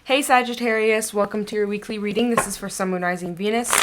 Hey Sagittarius, welcome to your weekly reading. This is for Sun, Moon, Rising, Venus.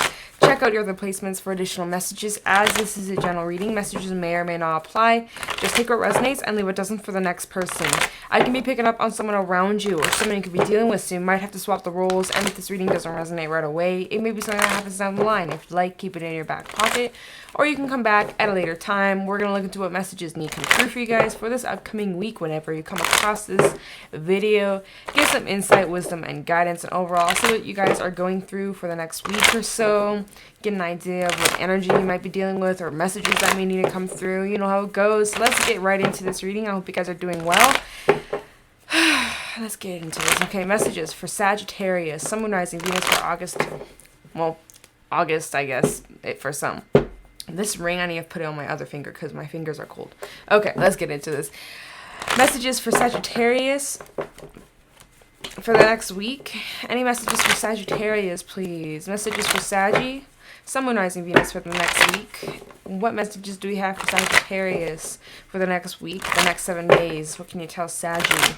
Check out your other placements for additional messages. As this is a general reading, messages may or may not apply. Just take what resonates and leave what doesn't for the next person. I can be picking up on someone around you or someone you could be dealing with, so you might have to swap the roles. And if this reading doesn't resonate right away, it may be something that happens down the line. If you like, keep it in your back pocket, or you can come back at a later time. We're going to look into what messages need to come through for you guys for this upcoming week whenever you come across this video. Get some insight, wisdom, and guidance, and overall see what you guys are going through for the next week or so. Get an idea of what energy you might be dealing with or messages that may need to come through. You know how it goes. So let's get right into this reading. I hope you guys are doing well. Let's get into this. Okay, messages for Sagittarius, Sun, Moon, Rising, Venus for August. Well, August, I guess, for some. This ring, I need to put it on my other finger because my fingers are cold. Okay, let's get into this. Messages for Sagittarius for the next week. Any messages for Sagittarius, please? Messages for Saggy, Sun, Moon, Rising, Venus for the next week. What messages do we have for Sagittarius for the next week, the next 7 days? What can you tell Saggy?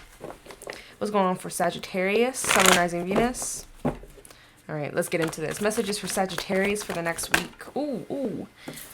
What's going on for Sagittarius, Sun, Moon, Rising, Venus? All right, let's get into this. Messages for Sagittarius for the next week. Ooh.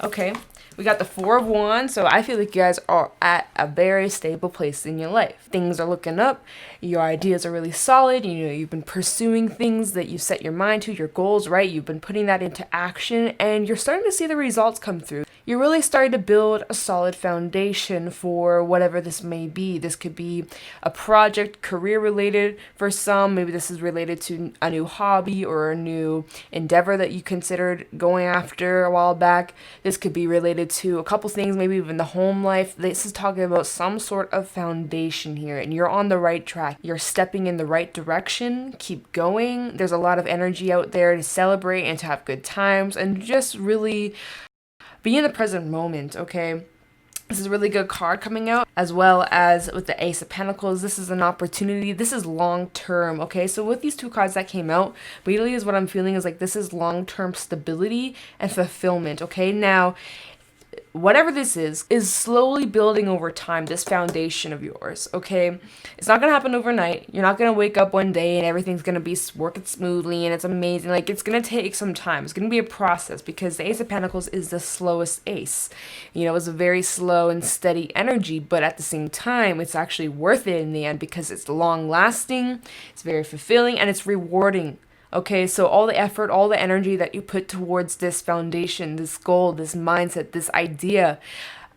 Okay. We got the Four of Wands, so I feel like you guys are at a very stable place in your life. Things are looking up. Your ideas are really solid. You know, you've been pursuing things that you set your mind to, your goals, right? You've been putting that into action, and you're starting to see the results come through. You're really starting to build a solid foundation for whatever this may be. This could be a project, career related for some. Maybe this is related to a new hobby or a new endeavor that you considered going after a while back. This could be related to a couple things, maybe even the home life. This is talking about some sort of foundation here, and you're on the right track. You're stepping in the right direction. Keep going. There's a lot of energy out there to celebrate and to have good times and just really be in the present moment, okay? This is a really good card coming out, as well as with the Ace of Pentacles. This is an opportunity. This is long-term, okay? So with these two cards that came out, really is what I'm feeling is like this is long-term stability and fulfillment, okay? Now, whatever this is slowly building over time, this foundation of yours, okay? It's not going to happen overnight. You're not going to wake up one day and everything's going to be working smoothly and it's amazing. Like, it's going to take some time. It's going to be a process because the Ace of Pentacles is the slowest ace. You know, it's a very slow and steady energy, but at the same time, it's actually worth it in the end because it's long-lasting, it's very fulfilling, and it's rewarding. Okay, so all the effort, all the energy that you put towards this foundation, this goal, this mindset, this idea,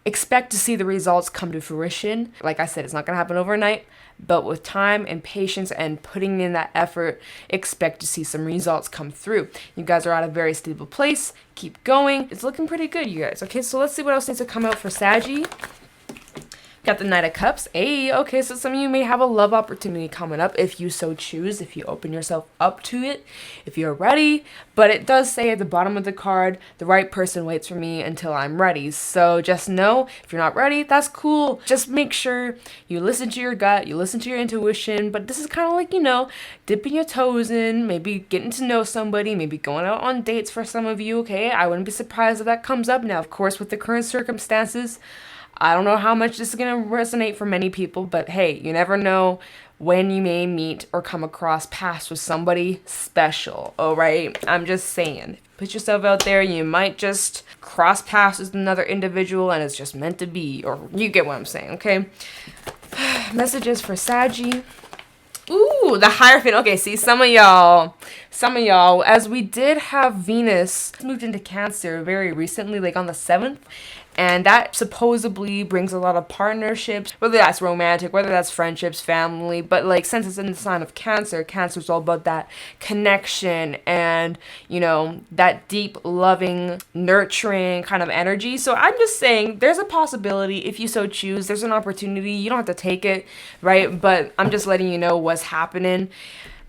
expect to see the results come to fruition. Like I said, it's not going to happen overnight, but with time and patience and putting in that effort, expect to see some results come through. You guys are at a very stable place. Keep going. It's looking pretty good, you guys. Okay, so let's see what else needs to come out for Saggy. Got the Knight of Cups. Hey, okay, so some of you may have a love opportunity coming up if you so choose, if you open yourself up to it, if you're ready. But it does say at the bottom of the card, the right person waits for me until I'm ready. So just know, if you're not ready, that's cool. Just make sure you listen to your gut, you listen to your intuition. But this is kind of like, you know, dipping your toes in, maybe getting to know somebody, maybe going out on dates for some of you, okay? I wouldn't be surprised if that comes up. Now, of course, with the current circumstances, I don't know how much this is going to resonate for many people, but hey, you never know when you may meet or come across paths with somebody special, all right? I'm just saying, put yourself out there, you might just cross paths with another individual and it's just meant to be, or you get what I'm saying, okay? Messages for Saggy. Ooh, the Hierophant. Okay, see, some of y'all, as we did have Venus moved into Cancer very recently, like on the 7th, and that supposedly brings a lot of partnerships, whether that's romantic, whether that's friendships, family, but like since it's in the sign of Cancer, Cancer's all about that connection and, you know, that deep, loving, nurturing kind of energy. So I'm just saying there's a possibility if you so choose, there's an opportunity. You don't have to take it, right? But I'm just letting you know what's happening.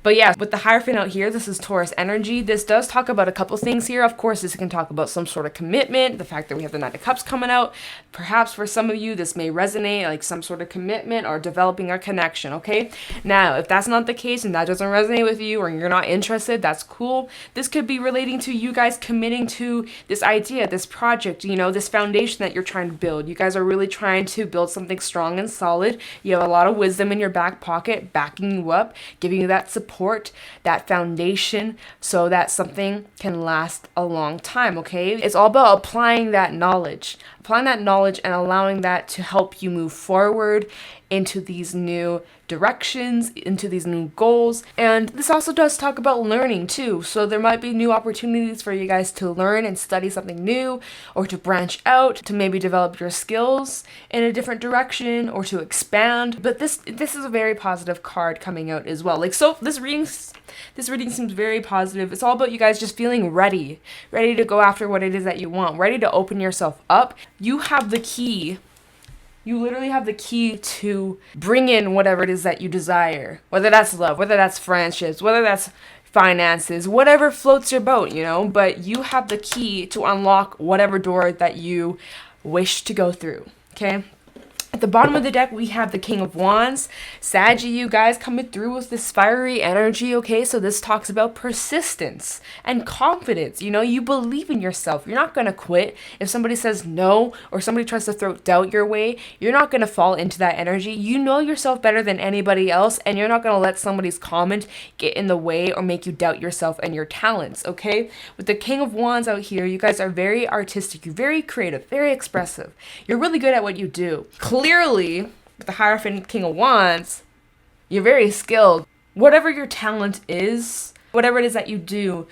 But yeah, with the Hierophant out here, this is Taurus energy. This does talk about a couple things here. Of course, this can talk about some sort of commitment, the fact that we have the Knight of Cups coming out. Perhaps for some of you, this may resonate, like some sort of commitment or developing a connection, okay? Now, if that's not the case and that doesn't resonate with you or you're not interested, that's cool. This could be relating to you guys committing to this idea, this project, you know, this foundation that you're trying to build. You guys are really trying to build something strong and solid. You have a lot of wisdom in your back pocket, backing you up, giving you that support support, that foundation, so that something can last a long time, okay? It's all about applying that knowledge and allowing that to help you move forward into these new directions, into these new goals. And this also does talk about learning too. So there might be new opportunities for you guys to learn and study something new, or to branch out, to maybe develop your skills in a different direction, or to expand. But this is a very positive card coming out as well. Like, so this reading seems very positive. It's all about you guys just feeling ready to go after what it is that you want, ready to open yourself up. You have the key. You literally have the key to bring in whatever it is that you desire, whether that's love, whether that's friendships, whether that's finances, whatever floats your boat, you know, but you have the key to unlock whatever door that you wish to go through, okay? At the bottom of the deck, we have the King of Wands. Saggy, you guys coming through with this fiery energy, okay? So this talks about persistence and confidence. You know, you believe in yourself. You're not going to quit. If somebody says no, or somebody tries to throw doubt your way, you're not going to fall into that energy. You know yourself better than anybody else, and you're not going to let somebody's comment get in the way or make you doubt yourself and your talents, okay? With the King of Wands out here, you guys are very artistic. You're very creative, very expressive. You're really good at what you do. Clearly, with the Hierophant King of Wands, you're very skilled. Whatever your talent is, whatever it is that you do,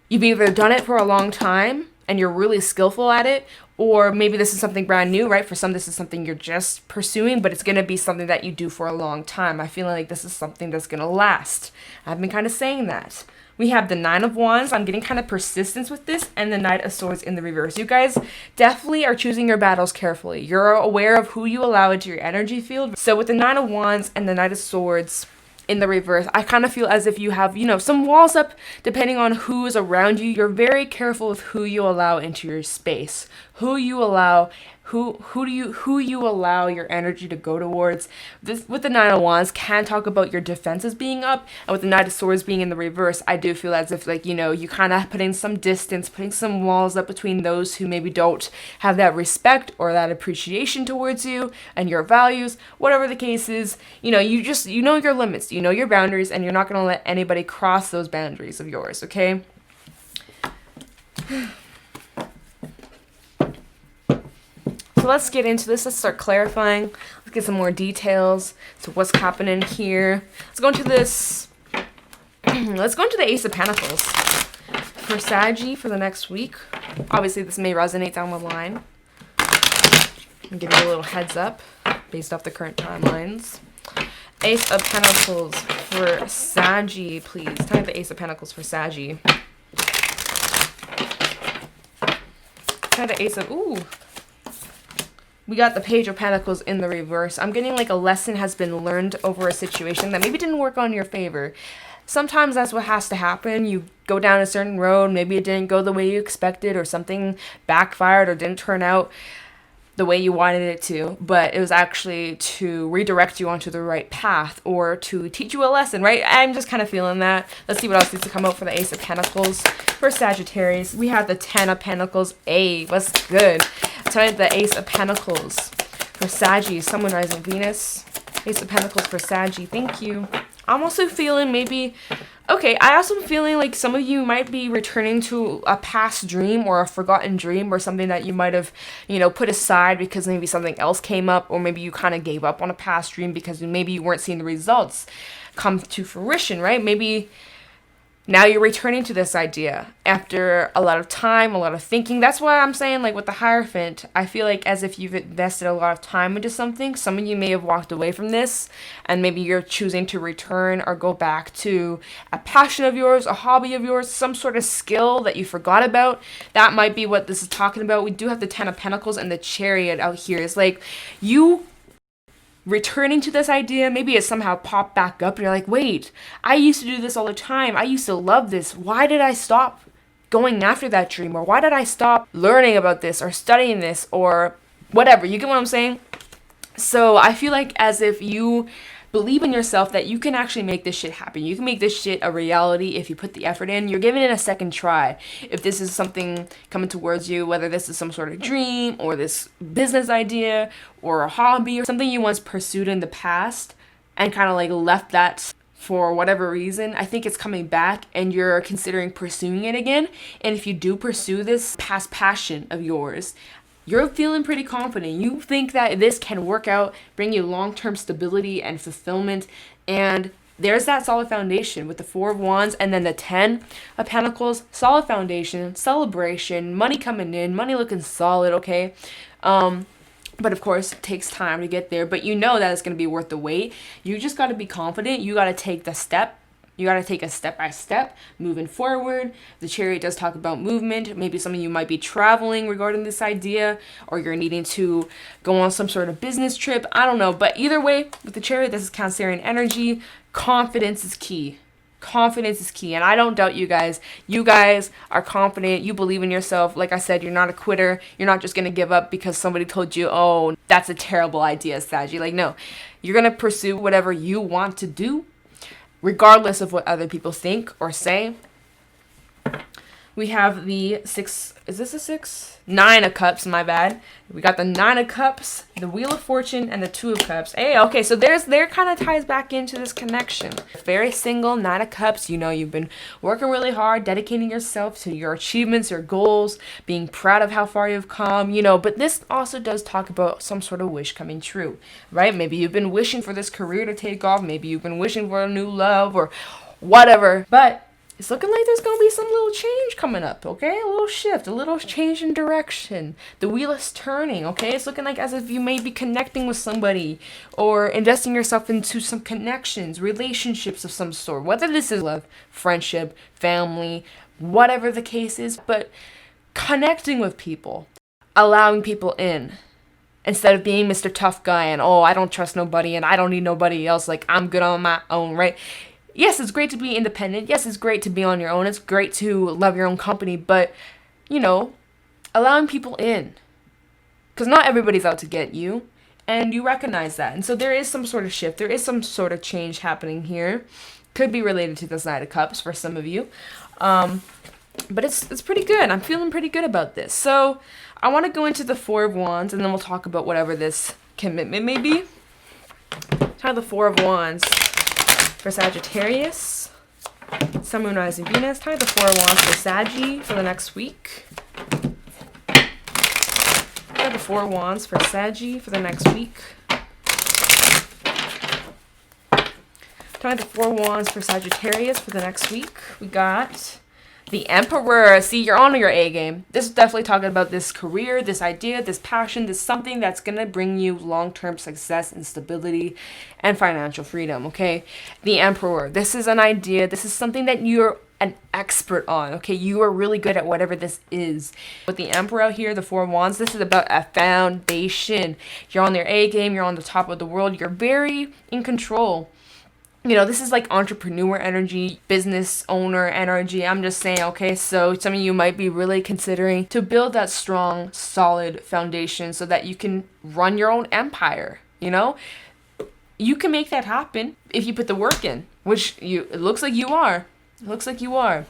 you've either done it for a long time and you're really skillful at it, or maybe this is something brand new, right? For some, this is something you're just pursuing, but it's going to be something that you do for a long time. I feel like this is something that's going to last. I've been kind of saying that. We have the Nine of Wands. I'm getting kind of persistence with this, and the Knight of Swords in the reverse. You guys definitely are choosing your battles carefully. You're aware of who you allow into your energy field. So with the Nine of Wands and the Knight of Swords in the reverse, I kind of feel as if you have, you know, some walls up depending on who is around you. You're very careful with who you allow into your space, who you allow, who you allow your energy to go towards. This with the Nine of Wands can talk about your defenses being up, and with the Knight of Swords being in the reverse, I do feel as if, like, you know, you kind of putting some distance, putting some walls up between those who maybe don't have that respect or that appreciation towards you and your values. Whatever the case is, you know, you know your limits, you know your boundaries, and you're not going to let anybody cross those boundaries of yours, okay? So let's get into this. Let's start clarifying. Let's get some more details to what's happening here. Let's go into this. Let's go into the Ace of Pentacles for Saggy for the next week. Obviously, this may resonate down the line. I'm giving you a little heads up based off the current timelines. Ace of Pentacles for Saggy, please. Tell me the Ace of Pentacles for Saggy. Tell me the Ace of... Ooh. We got the Page of Pentacles in the reverse. I'm getting like a lesson has been learned over a situation that maybe didn't work on your favor. Sometimes that's what has to happen. You go down a certain road, maybe it didn't go the way you expected, or something backfired or didn't turn out the way you wanted it to, but it was actually to redirect you onto the right path or to teach you a lesson, right? I'm just kind of feeling that. Let's see what else needs to come out for the Ace of Pentacles. For Sagittarius, we have the Ten of Pentacles. Hey, what's good? Tell me the Ace of Pentacles for Saggy, Sun, Moon, Rising, Venus. Ace of Pentacles for Saggy. Thank you. I'm also feeling maybe... Okay, I also am feeling like some of you might be returning to a past dream or a forgotten dream, or something that you might have, you know, put aside because maybe something else came up, or maybe you kind of gave up on a past dream because maybe you weren't seeing the results come to fruition, right? Maybe now you're returning to this idea after a lot of time, a lot of thinking. That's why I'm saying, like, with the Hierophant, I feel like as if you've invested a lot of time into something. Some of you may have walked away from this, and maybe you're choosing to return or go back to a passion of yours, a hobby of yours, some sort of skill that you forgot about. That might be what this is talking about. We do have the Ten of Pentacles and the Chariot out here. It's like you returning to this idea. Maybe it somehow popped back up and you're like, wait, I used to do this all the time. I used to love this. Why did I stop going after that dream? Or why did I stop learning about this or studying this or whatever? You get what I'm saying? So I feel like as if you believe in yourself that you can actually make this shit happen. You can make this shit a reality if you put the effort in. You're giving it a second try. If this is something coming towards you, whether this is some sort of dream or this business idea or a hobby or something you once pursued in the past and kind of like left that for whatever reason, I think it's coming back and you're considering pursuing it again. And if you do pursue this past passion of yours, you're feeling pretty confident. You think that this can work out, bring you long-term stability and fulfillment. And there's that solid foundation with the Four of Wands and then the 10 of Pentacles. Solid foundation, celebration, money coming in, money looking solid, okay? But of course, it takes time to get there. But you know that it's going to be worth the wait. You just got to be confident. You got to take the step. You got to take a step by step, moving forward. The Chariot does talk about movement. Maybe some of you might be traveling regarding this idea, or you're needing to go on some sort of business trip. I don't know. But either way, with the Chariot, this is Cancerian energy. Confidence is key. Confidence is key. And I don't doubt you guys. You guys are confident. You believe in yourself. Like I said, you're not a quitter. You're not just going to give up because somebody told you, oh, that's a terrible idea, Saggy. Like, no. You're going to pursue whatever you want to do, regardless of what other people think or say. We have the 6, is this a 6? 9 of Cups, my bad. We got the 9 of Cups, the Wheel of Fortune, and the 2 of Cups. Hey, okay, so there kind of ties back into this connection. Very single, 9 of Cups. You know, you've been working really hard, dedicating yourself to your achievements, your goals, being proud of how far you've come, you know, but this also does talk about some sort of wish coming true, right? Maybe you've been wishing for this career to take off. Maybe you've been wishing for a new love or whatever, but it's looking like there's going to be some little change coming up, okay? A little shift, a little change in direction. The wheel is turning, okay? It's looking like as if you may be connecting with somebody or investing yourself into some connections, relationships of some sort. Whether this is love, friendship, family, whatever the case is, but connecting with people, allowing people in. Instead of being Mr. Tough Guy and, oh, I don't trust nobody and I don't need nobody else, like I'm good on my own, right? Yes, it's great to be independent. Yes, it's great to be on your own. It's great to love your own company. But, you know, allowing people in. Because not everybody's out to get you. And you recognize that. And so there is some sort of shift. There is some sort of change happening here. Could be related to this Knight of Cups for some of you. But it's pretty good. I'm feeling pretty good about this. So I want to go into the Four of Wands. And then we'll talk about whatever this commitment may be. Try the Four of Wands. For Sagittarius, Sun, Moon, Rising, Venus. Tie the Four of Wands for Saggy for the next week. Tie the Four of Wands for Saggy for the next week. Tie the Four of Wands for Sagittarius for the next week. We got the Emperor. See, you're on your A game. This is definitely talking about this career, this idea, this passion, this something that's going to bring you long-term success and stability and financial freedom, okay? The Emperor. This is an idea. This is something that you're an expert on, okay? You are really good at whatever this is. With the Emperor out here, the Four of Wands, this is about a foundation. You're on their A game. You're on the top of the world. You're very in control. You know, this is like entrepreneur energy, business owner energy. I'm just saying, okay, so some of you might be really considering to build that strong, solid foundation so that you can run your own empire, you know? You can make that happen if you put the work in, which it looks like you are. It looks like you are.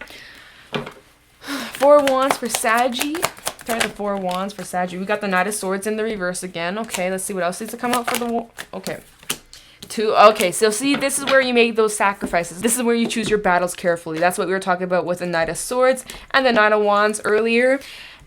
Four of Wands for Saggy. Try the Four of Wands for Saggy. We got the Knight of Swords in the reverse again. Okay, let's see what else needs to come out for the... Okay. Okay, so see, this is where you make those sacrifices. This is where you choose your battles carefully. That's what we were talking about with the Knight of Swords and the Knight of Wands earlier.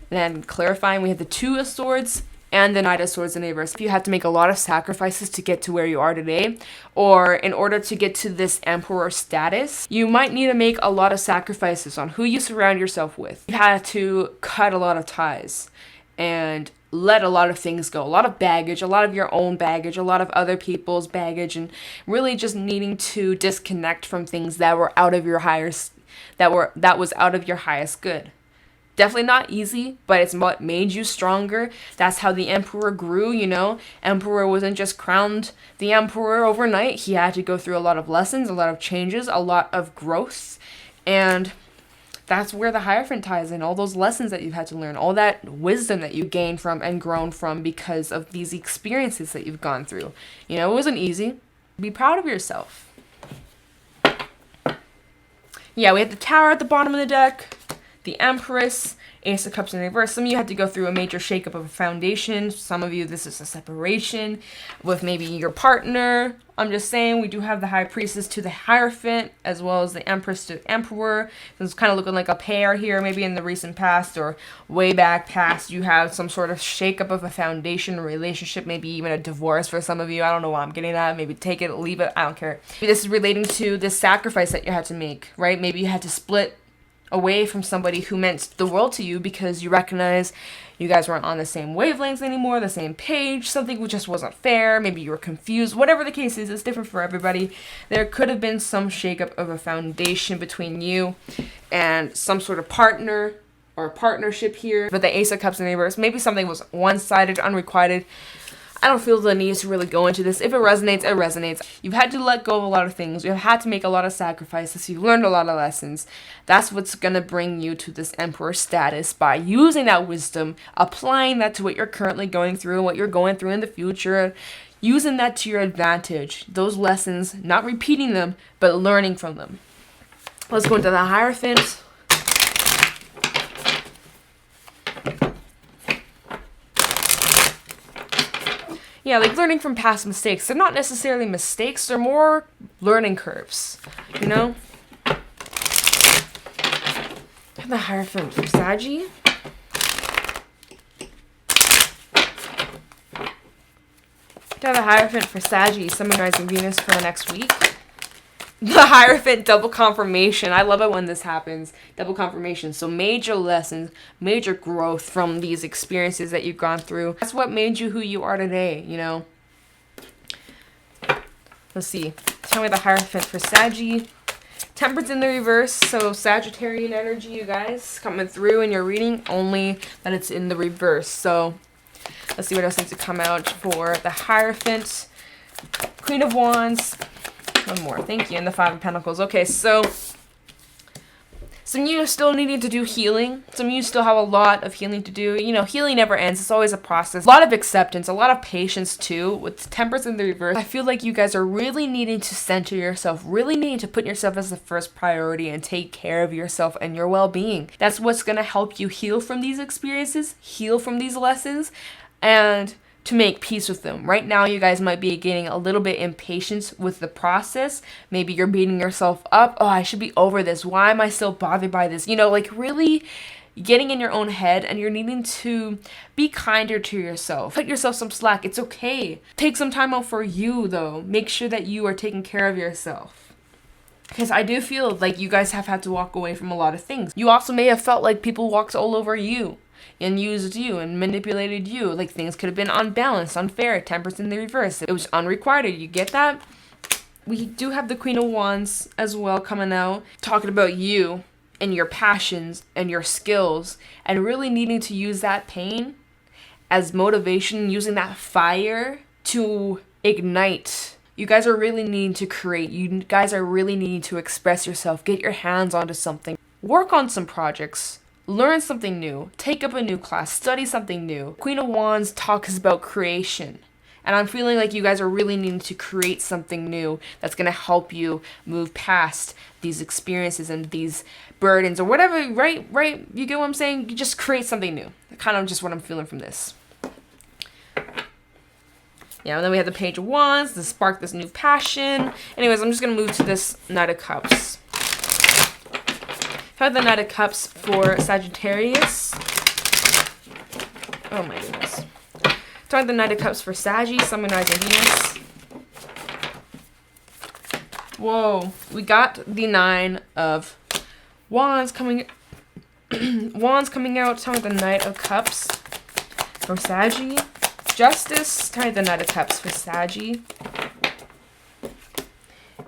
Then clarifying, we have the Two of Swords and the Knight of Swords in the reverse. If you have to make a lot of sacrifices to get to where you are today, or in order to get to this Emperor status, you might need to make a lot of sacrifices on who you surround yourself with. You have to cut a lot of ties and let a lot of things go, a lot of baggage, a lot of your own baggage, a lot of other people's baggage, and really just needing to disconnect from things that were out of your highest, that was out of your highest good. Definitely not easy, but it's what made you stronger. That's how the Emperor grew, you know. Emperor wasn't just crowned the Emperor overnight. He had to go through a lot of lessons, a lot of changes, a lot of growth, and that's where the Hierophant ties in, all those lessons that you've had to learn, all that wisdom that you gained from and grown from because of these experiences that you've gone through. You know, it wasn't easy. Be proud of yourself. Yeah, we had the Tower at the bottom of the deck, the Empress, Ace of Cups in reverse. Some of you had to go through a major shakeup of a foundation. Some of you, this is a separation with maybe your partner. I'm just saying, we do have the High Priestess to the Hierophant, as well as the Empress to the Emperor. So it's kind of looking like a pair here, maybe in the recent past or way back past. You have some sort of shakeup of a foundation, a relationship, maybe even a divorce for some of you. I don't know why I'm getting that. Maybe take it, leave it. I don't care. Maybe this is relating to this sacrifice that you had to make, right? Maybe you had to split away from somebody who meant the world to you because you recognize you guys weren't on the same wavelengths anymore, the same page, something just wasn't fair, maybe you were confused, whatever the case is, it's different for everybody. There could have been some shakeup of a foundation between you and some sort of partner or partnership here. But the Ace of Cups in reverse, maybe something was one-sided, unrequited. I don't feel the need to really go into this. If it resonates, it resonates. You've had to let go of a lot of things. You've had to make a lot of sacrifices. You've learned a lot of lessons. That's what's going to bring you to this Emperor status by using that wisdom, applying that to what you're currently going through and what you're going through in the future, using that to your advantage. Those lessons, not repeating them, but learning from them. Let's go into the Hierophant. Yeah, like learning from past mistakes. They're not necessarily mistakes, they're more learning curves, you know? The Hierophant for Saggy. The Hierophant for Saggy, summarizing Venus for the next week. The Hierophant double confirmation. I love it when this happens. Double confirmation. So major lessons, major growth from these experiences that you've gone through. That's what made you who you are today, you know. Let's see. Tell me the Hierophant for Saggy. Temperance in the reverse. So Sagittarian energy, you guys, coming through in your reading. Only that it's in the reverse. So let's see what else needs to come out for the Hierophant. Queen of Wands. One more. Thank you. And the Five of Pentacles. Okay, so some of you are still needing to do healing. Some of you still have a lot of healing to do. You know, healing never ends. It's always a process. A lot of acceptance, a lot of patience too. With Temperance in the reverse, I feel like you guys are really needing to center yourself, really needing to put yourself as the first priority and take care of yourself and your well-being. That's what's going to help you heal from these experiences, heal from these lessons, and to make peace with them. Right now, you guys might be getting a little bit impatient with the process. Maybe you're beating yourself up. Oh, I should be over this. Why am I still bothered by this? You know, like really getting in your own head, and you're needing to be kinder to yourself. Put yourself some slack. It's okay. Take some time out for you, though. Make sure that you are taking care of yourself. Because I do feel like you guys have had to walk away from a lot of things. You also may have felt like people walked all over you and used you and manipulated you. Like things could have been unbalanced, unfair, Temperance in the reverse. It was unrequited. You get that? We do have the Queen of Wands as well coming out, talking about you and your passions and your skills, and really needing to use that pain as motivation, using that fire to ignite. You guys are really needing to create. You guys are really needing to express yourself. Get your hands onto something. Work on some projects. Learn something new. Take up a new class. Study something new. Queen of Wands talks about creation. And I'm feeling like you guys are really needing to create something new that's going to help you move past these experiences and these burdens or whatever, right? You get what I'm saying? You just create something new. Kind of just what I'm feeling from this. Yeah, and then we have the Page of Wands to spark this new passion. Anyways, I'm just going to move to this Knight of Cups. I have the Knight of Cups for Sagittarius. Oh my goodness. So I have the Knight of Cups for Saggy, summarizing Venus. Whoa. We got the Nine of Wands coming out. Tell me the Knight of Cups for Saggy. Justice. Tell me the Knight of Cups for Saggy.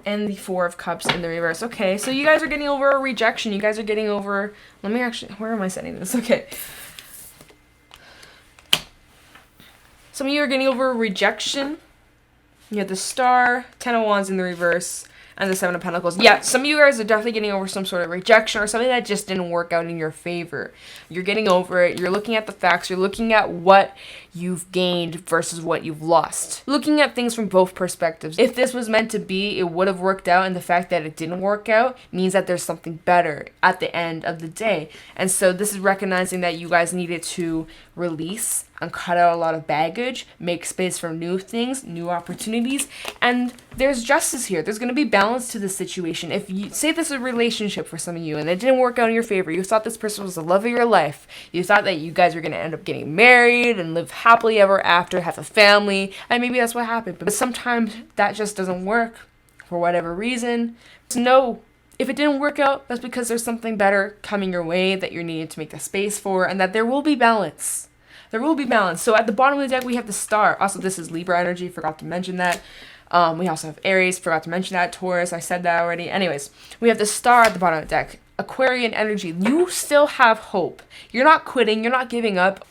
And the Four of Cups in the reverse. Okay, so you guys are getting over a rejection. You guys are getting over... Let me actually... Where am I setting this? Okay. Some of you are getting over a rejection. You have the Star, Ten of Wands in the reverse. And the Seven of Pentacles. Yeah, some of you guys are definitely getting over some sort of rejection or something that just didn't work out in your favor. You're getting over it. You're looking at the facts. You're looking at what you've gained versus what you've lost. Looking at things from both perspectives. If this was meant to be, it would have worked out, and the fact that it didn't work out means that there's something better at the end of the day. And so this is recognizing that you guys needed to release and cut out a lot of baggage, make space for new things, new opportunities, and there's justice here. There's going to be balance to this situation. If you say this is a relationship for some of you and it didn't work out in your favor, you thought this person was the love of your life, you thought that you guys were going to end up getting married and live happily ever after, have a family, and maybe that's what happened. But sometimes that just doesn't work for whatever reason. So no, if it didn't work out, that's because there's something better coming your way that you're needed to make the space for, and that there will be balance. There will be balance. So at the bottom of the deck, we have the Star. Also, this is Libra energy. Forgot to mention that. We also have Aries. Forgot to mention that. Taurus. I said that already. Anyways, we have the Star at the bottom of the deck. Aquarian energy. You still have hope. You're not quitting. You're not giving up.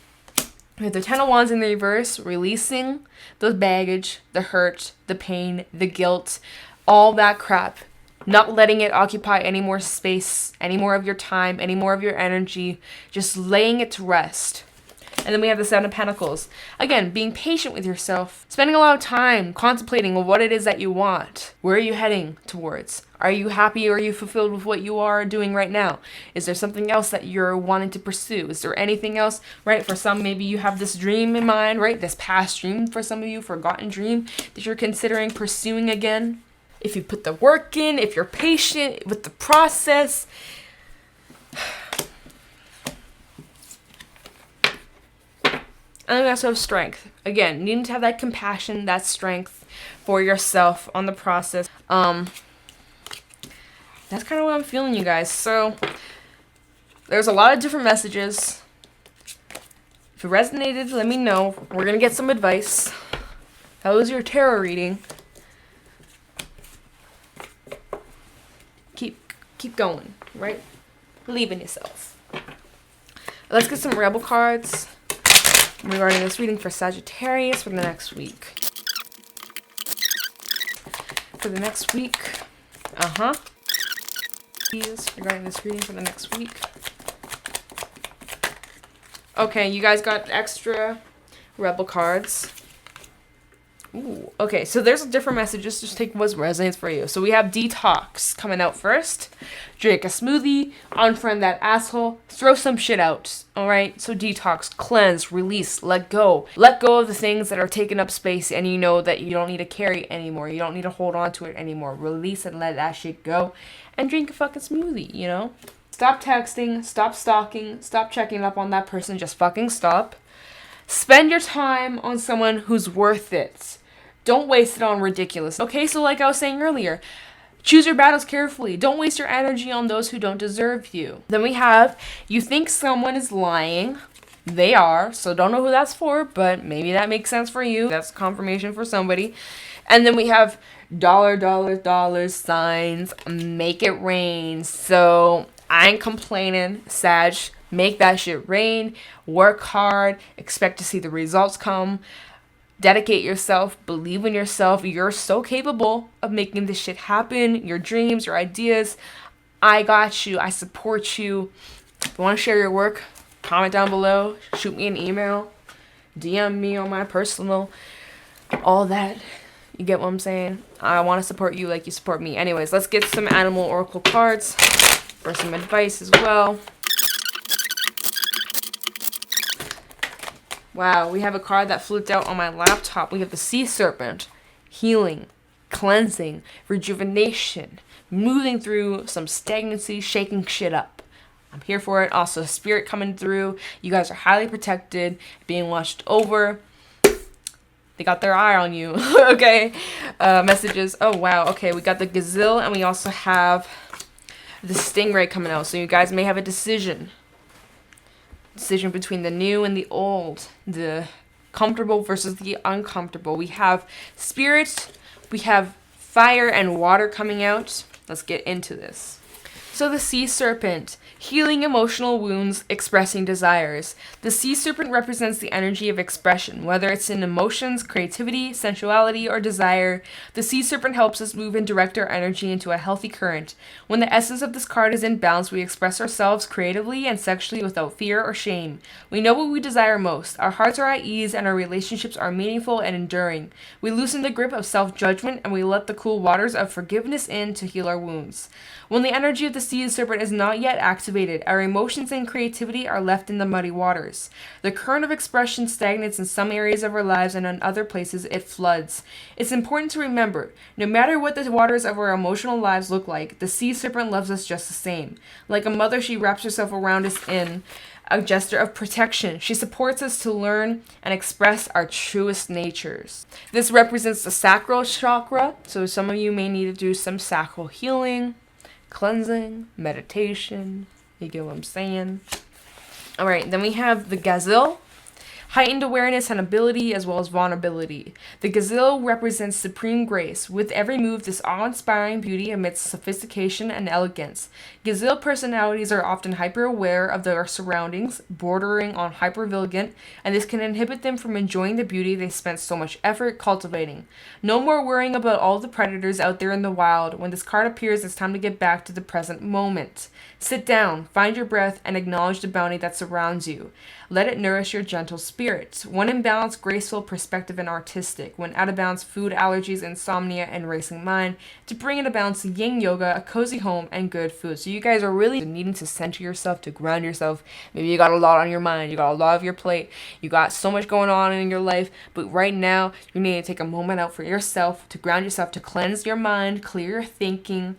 We have the Ten of Wands in the reverse. Releasing the baggage, the hurt, the pain, the guilt, all that crap. Not letting it occupy any more space, any more of your time, any more of your energy. Just laying it to rest. And then we have the Seven of Pentacles. Again, being patient with yourself. Spending a lot of time contemplating on what it is that you want. Where are you heading towards? Are you happy or are you fulfilled with what you are doing right now? Is there something else that you're wanting to pursue? Is there anything else, right? For some, maybe you have this dream in mind, right? This past dream for some of you, forgotten dream that you're considering pursuing again. If you put the work in, if you're patient with the process. And then we also have strength. Again, needing to have that compassion, that strength for yourself on the process. That's kind of what I'm feeling, you guys. So there's a lot of different messages. If it resonated, let me know. We're going to get some advice. That was your tarot reading. Keep going, right? Believe in yourself. Let's get some Rebel cards regarding this reading for Sagittarius for the next week. For the next week. Regarding this reading for the next week. Okay, you guys got extra Rebel cards. Ooh, okay, so there's different messages. Just take what resonates for you. So we have detox coming out first. Drink a smoothie. Unfriend that asshole. Throw some shit out. All right. So detox, cleanse, release, let go. Let go of the things that are taking up space, and you know that you don't need to carry anymore. You don't need to hold on to it anymore. Release and let that shit go, and drink a fucking smoothie. You know. Stop texting. Stop stalking. Stop checking up on that person. Just fucking stop. Spend your time on someone who's worth it. Don't waste it on ridiculous. Okay, so like I was saying earlier, choose your battles carefully. Don't waste your energy on those who don't deserve you. Then we have, you think someone is lying. They are, so don't know who that's for, but maybe that makes sense for you. That's confirmation for somebody. And then we have dollar signs. Make it rain. So I ain't complaining, Sag. Make that shit rain. Work hard. Expect to see the results come. Dedicate yourself. Believe in yourself. You're so capable of making this shit happen. Your dreams, your ideas. I got you. I support you. If you want to share your work, comment down below. Shoot me an email. DM me on my personal. All that. You get what I'm saying? I want to support you like you support me. Anyways, let's get some animal oracle cards for some advice as well. Wow, we have a card that flipped out on my laptop. We have the Sea Serpent. Healing, cleansing, rejuvenation, moving through some stagnancy, shaking shit up. I'm here for it. Also, Spirit coming through. You guys are highly protected, being watched over. They got their eye on you. Okay. Messages. Oh, wow. Okay, we got the Gazelle, and we also have the Stingray coming out. So you guys may have a decision. Decision between the new and the old, the comfortable versus the uncomfortable. We have Spirit, we have fire and water coming out. Let's get into this. So the sea serpent, healing emotional wounds, expressing desires. The sea serpent represents the energy of expression, whether it's in emotions, creativity, sensuality, or desire. The sea serpent helps us move and direct our energy into a healthy current. When the essence of this card is in balance, we express ourselves creatively and sexually without fear or shame. We know what we desire most. Our hearts are at ease and our relationships are meaningful and enduring. We loosen the grip of self-judgment and we let the cool waters of forgiveness in to heal our wounds. When the energy of the sea serpent is not yet activated, our emotions and creativity are left in the muddy waters. The current of expression stagnates in some areas of our lives and in other places it floods. It's important to remember, no matter what the waters of our emotional lives look like, the sea serpent loves us just the same. Like a mother, she wraps herself around us in a gesture of protection. She supports us to learn and express our truest natures. This represents the sacral chakra, so some of you may need to do some sacral healing, cleansing, meditation. You get what I'm saying? All right, then we have the gazelle. Heightened awareness and ability as well as vulnerability. The gazelle represents supreme grace. With every move, this awe-inspiring beauty amidst sophistication and elegance. Gazelle personalities are often hyper-aware of their surroundings, bordering on hyper-vigilant, and this can inhibit them from enjoying the beauty they spent so much effort cultivating. No more worrying about all the predators out there in the wild. When this card appears, it's time to get back to the present moment. Sit down, find your breath, and acknowledge the bounty that surrounds you. Let it nourish your gentle spirit. When in balance, graceful, perspective, and artistic. When out of balance, food allergies, insomnia, and racing mind. To bring into balance, yin yoga, a cozy home, and good food. So you guys are really needing to center yourself, to ground yourself. Maybe you got a lot on your mind. You got a lot of your plate. You got so much going on in your life. But right now, you need to take a moment out for yourself, to ground yourself, to cleanse your mind, clear your thinking,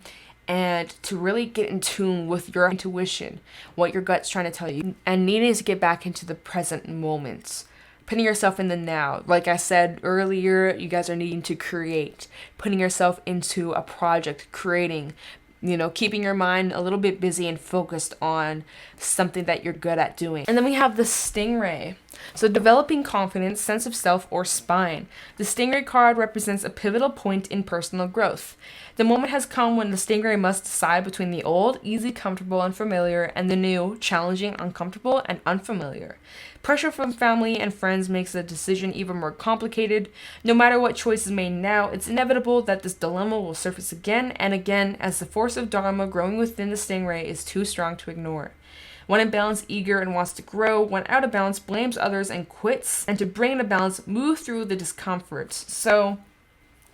and to really get in tune with your intuition, what your gut's trying to tell you, and needing to get back into the present moments, putting yourself in the now. Like I said earlier, you guys are needing to create, putting yourself into a project, creating, keeping your mind a little bit busy and focused on something that you're good at doing. And then we have the stingray. So developing confidence, sense of self, or spine. The stingray card represents a pivotal point in personal growth. The moment has come when the stingray must decide between the old, easy, comfortable, and familiar, and the new, challenging, uncomfortable, and unfamiliar. Pressure from family and friends makes the decision even more complicated. No matter what choice is made now, it's inevitable that this dilemma will surface again and again as the force of Dharma growing within the stingray is too strong to ignore. When in balance, eager and wants to grow. When out of balance, blames others and quits. And to bring into balance, move through the discomfort. So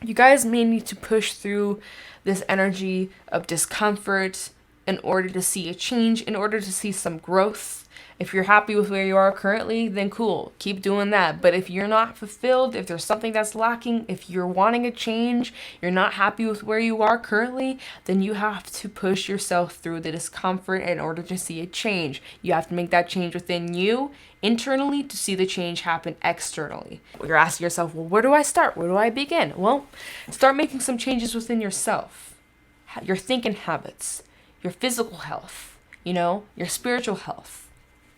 you guys may need to push through this energy of discomfort in order to see a change, in order to see some growth. If you're happy with where you are currently, then cool, keep doing that. But if you're not fulfilled, if there's something that's lacking, if you're wanting a change, you're not happy with where you are currently, then you have to push yourself through the discomfort in order to see a change. You have to make that change within you internally to see the change happen externally. You're asking yourself, well, where do I start? Where do I begin? Well, start making some changes within yourself, your thinking habits, your physical health, your spiritual health.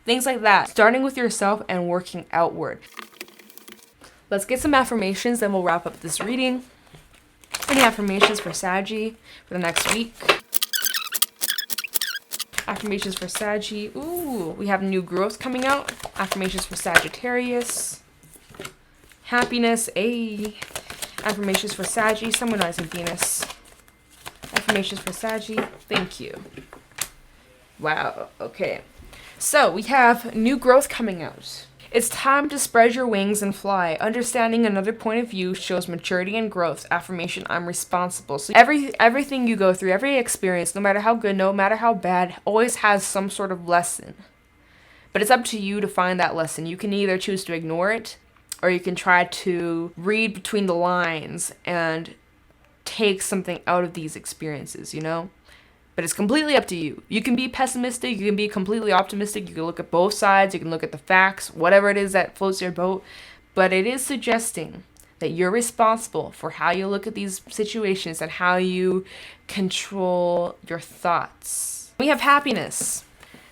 Things like that. Starting with yourself and working outward. Let's get some affirmations, then we'll wrap up this reading. Any affirmations for Saggy for the next week? Affirmations for Saggy. Ooh, we have new growth coming out. Affirmations for Sagittarius. Happiness. Affirmations for Saggy. Summonizing Venus. Affirmations for Saggy. Thank you. Wow. Okay. So we have new growth coming out. It's time to spread your wings and fly. Understanding another point of view shows maturity and growth. Affirmation, I'm responsible. So everything you go through, every experience, no matter how good, no matter how bad, always has some sort of lesson. But it's up to you to find that lesson. You can either choose to ignore it, or you can try to read between the lines and take something out of these experiences, But it's completely up to you. You can be pessimistic, you can be completely optimistic, you can look at both sides, you can look at the facts, whatever it is that floats your boat. But it is suggesting that you're responsible for how you look at these situations and how you control your thoughts. We have happiness.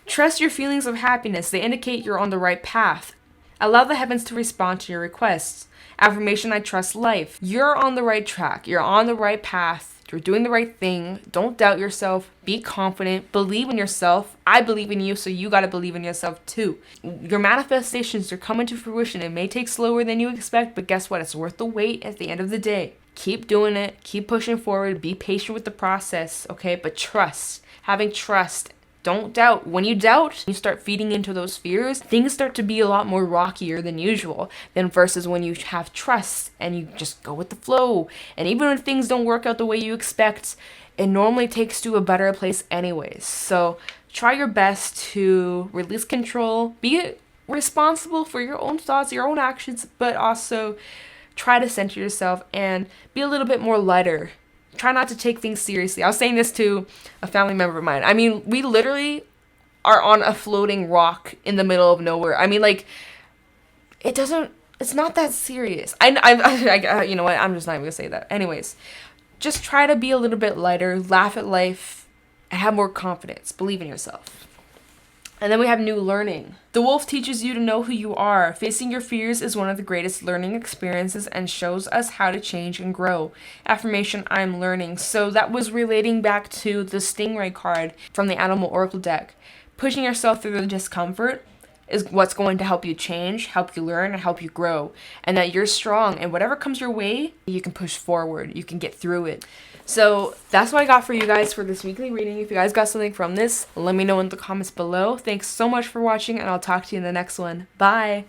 Trust your feelings of happiness. They indicate you're on the right path. Allow the heavens to respond to your requests. Affirmation, I trust life. You're on the right track. You're on the right path. You're doing the right thing. Don't doubt yourself. Be confident. Believe in yourself. I believe in you, so you got to believe in yourself too. Your manifestations are coming to fruition. It may take slower than you expect, but guess what? It's worth the wait at the end of the day. Keep doing it. Keep pushing forward. Be patient with the process, okay? But trust. Having trust. Don't doubt. When you doubt, you start feeding into those fears, things start to be a lot more rockier than usual than versus when you have trust and you just go with the flow. And even when things don't work out the way you expect, it normally takes to a better place anyways. So try your best to release control, be responsible for your own thoughts, your own actions, but also try to center yourself and be a little bit more lighter. Try not to take things seriously. I was saying this to a family member of mine. I mean, we literally are on a floating rock in the middle of nowhere. I mean, like, it's not that serious. You know what? I'm just not even gonna say that. Anyways, just try to be a little bit lighter, laugh at life, and have more confidence. Believe in yourself. And then we have new learning. The wolf teaches you to know who you are. Facing your fears is one of the greatest learning experiences and shows us how to change and grow. Affirmation, I'm learning. So that was relating back to the Stingray card from the Animal Oracle deck. Pushing yourself through the discomfort is what's going to help you change, help you learn, and help you grow. And that you're strong, and whatever comes your way, you can push forward. You can get through it. So that's what I got for you guys for this weekly reading. If you guys got something from this, let me know in the comments below. Thanks so much for watching, and I'll talk to you in the next one. Bye!